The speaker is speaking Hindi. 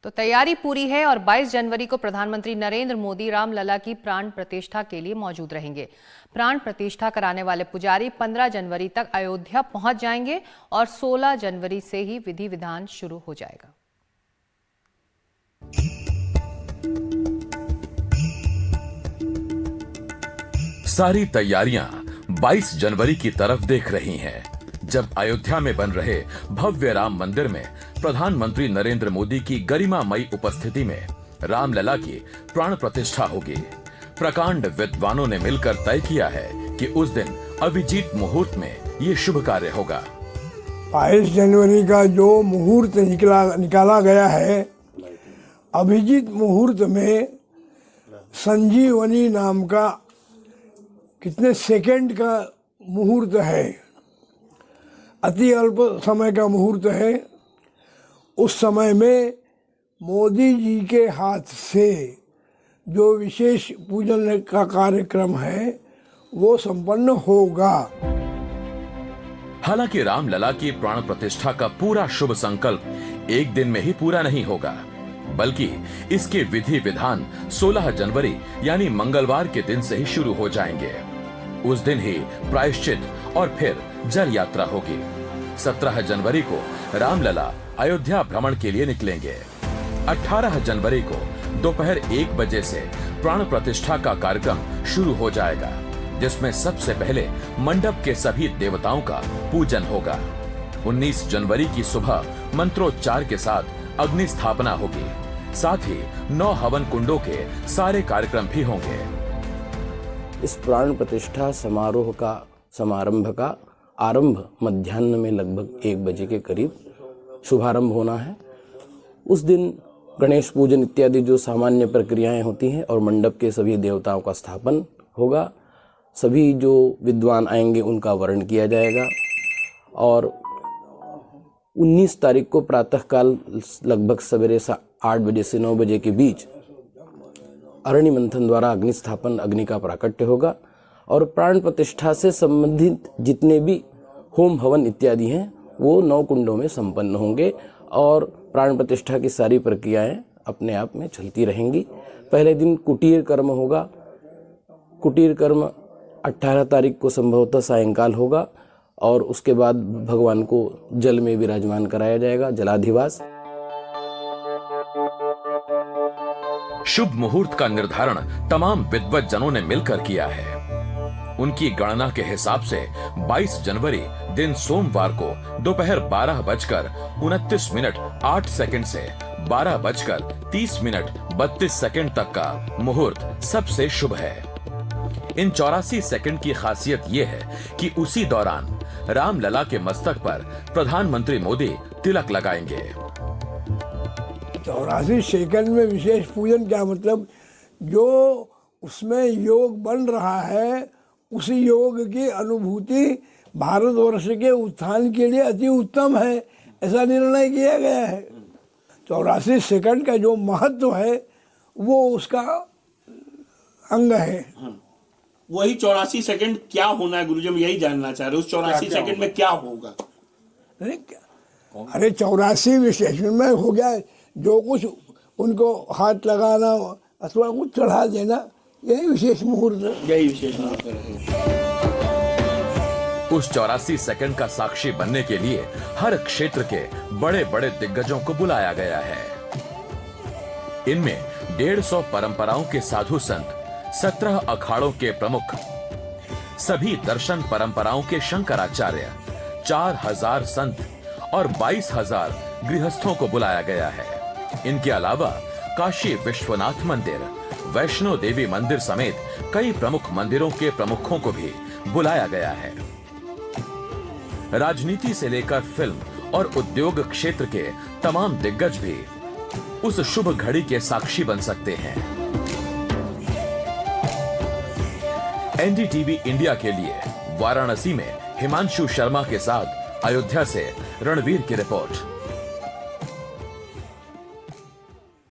तो तैयारी पूरी है और 22 जनवरी को प्रधानमंत्री नरेंद्र मोदी रामलला की प्राण प्रतिष्ठा के लिए मौजूद रहेंगे। प्राण प्रतिष्ठा कराने वाले पुजारी 15 जनवरी तक अयोध्या पहुंच जाएंगे और 16 जनवरी से ही विधि विधान शुरू हो जाएगा। सारी तैयारियां 22 जनवरी की तरफ देख रही हैं, जब अयोध्या में बन रहे भव्य राम मंदिर में प्रधानमंत्री नरेंद्र मोदी की गरिमामयी उपस्थिति में रामलला की प्राण प्रतिष्ठा होगी। प्रकांड विद्वानों ने मिलकर तय किया है कि उस दिन अभिजीत मुहूर्त में ये शुभ कार्य होगा। 22 जनवरी का जो मुहूर्त निकाला गया है, अभिजीत मुहूर्त में संजीवनी नाम का कितने सेकंड का मुहूर्त है, अति अल्प समय का मुहूर्त है। उस समय में मोदी जी के हाथ से जो विशेष पूजन का कार्यक्रम है वो संपन्न होगा। हालांकि रामलला की प्राण प्रतिष्ठा का पूरा शुभ संकल्प एक दिन में ही पूरा नहीं होगा, बल्कि इसके विधि विधान 16 जनवरी यानी मंगलवार के दिन से ही शुरू हो जाएंगे। उस दिन ही प्रायश्चित और फिर जल यात्रा होगी। 17 जनवरी को रामलला अयोध्या भ्रमण के लिए निकलेंगे। 18 जनवरी को दोपहर 1 बजे से प्राण प्रतिष्ठा का कार्यक्रम शुरू हो जाएगा, जिसमें सबसे पहले मंडप के सभी देवताओं का पूजन होगा। 19 जनवरी की सुबह मंत्रोच्चार के साथ अग्नि स्थापना होगी। साथ ही 9 हवन कुंडों के सारे कार्यक्रम भी होंगे। इस प्राण प्रतिष्ठा समारोह का समारंभ का आरंभ मध्याह्न में लगभग 1 बजे के करीब शुभारंभ होना है। उस दिन गणेश पूजन इत्यादि जो सामान्य प्रक्रियाएं होती हैं और मंडप के सभी देवताओं का स्थापन होगा। सभी जो विद्वान आएंगे उनका वर्ण किया जाएगा और 19 तारीख को प्रातःकाल लगभग सवेरे 8 बजे से 9 बजे के बीच अरणि मंथन द्वारा अग्नि स्थापन, अग्नि का प्राकट्य होगा और प्राण प्रतिष्ठा से संबंधित जितने भी होम हवन इत्यादि हैं वो 9 कुंडों में संपन्न होंगे और प्राण प्रतिष्ठा की सारी प्रक्रियाएं अपने आप में चलती रहेंगी। पहले दिन कुटीर कर्म होगा। कुटीर कर्म 18 तारीख को संभवतः सायंकाल होगा और उसके बाद भगवान को जल में विराजमान कराया जाएगा, जलाधिवास। शुभ मुहूर्त का निर्धारण तमाम विद्वत जनों ने मिलकर किया है। उनकी गणना के हिसाब से 22 जनवरी दिन सोमवार को दोपहर 12:29:08 से 12:30:32 तक का मुहूर्त सबसे शुभ है। इन 84 सेकंड की खासियत यह है कि उसी दौरान रामलला के मस्तक पर प्रधानमंत्री मोदी तिलक लगाएंगे। 84 सेकंड में विशेष पूजन क्या मतलब, जो उसमें योग बन रहा है उसी योग की अनुभूति भारतवर्ष के उत्थान के लिए अति उत्तम है, ऐसा निर्णय किया गया है। 84 सेकंड का जो महत्व है वो उसका अंग है। वही 84 सेकंड क्या होना है गुरुजी, हम यही जानना चाह रहे हैं। उस 84 सेकंड में क्या होगा? अरे 84 विशेष में हो गया, जो कुछ उनको हाथ लगाना अथवा कुछ चढ़ा देना, यही विशेष मुहूर्त है। यही विशेष मुहूर्त है। उस 84 सेकंड का साक्षी बनने के लिए हर क्षेत्र के बड़े बड़े दिग्गजों को बुलाया गया है। इनमें 150 परंपराओं के साधु संत, 17 अखाड़ों के प्रमुख, सभी दर्शन परंपराओं के शंकराचार्य, 4000 संत और 22,000 गृहस्थों को बुलाया गया है। इनके अलावा काशी विश्वनाथ मंदिर, वैष्णो देवी मंदिर समेत कई प्रमुख मंदिरों के प्रमुखों को भी बुलाया गया है। राजनीति से लेकर फिल्म और उद्योग क्षेत्र के तमाम दिग्गज भी उस शुभ घड़ी के साक्षी बन सकते हैं। एनडीटीवी इंडिया के लिए वाराणसी में हिमांशु शर्मा के साथ अयोध्या से रणवीर की रिपोर्ट।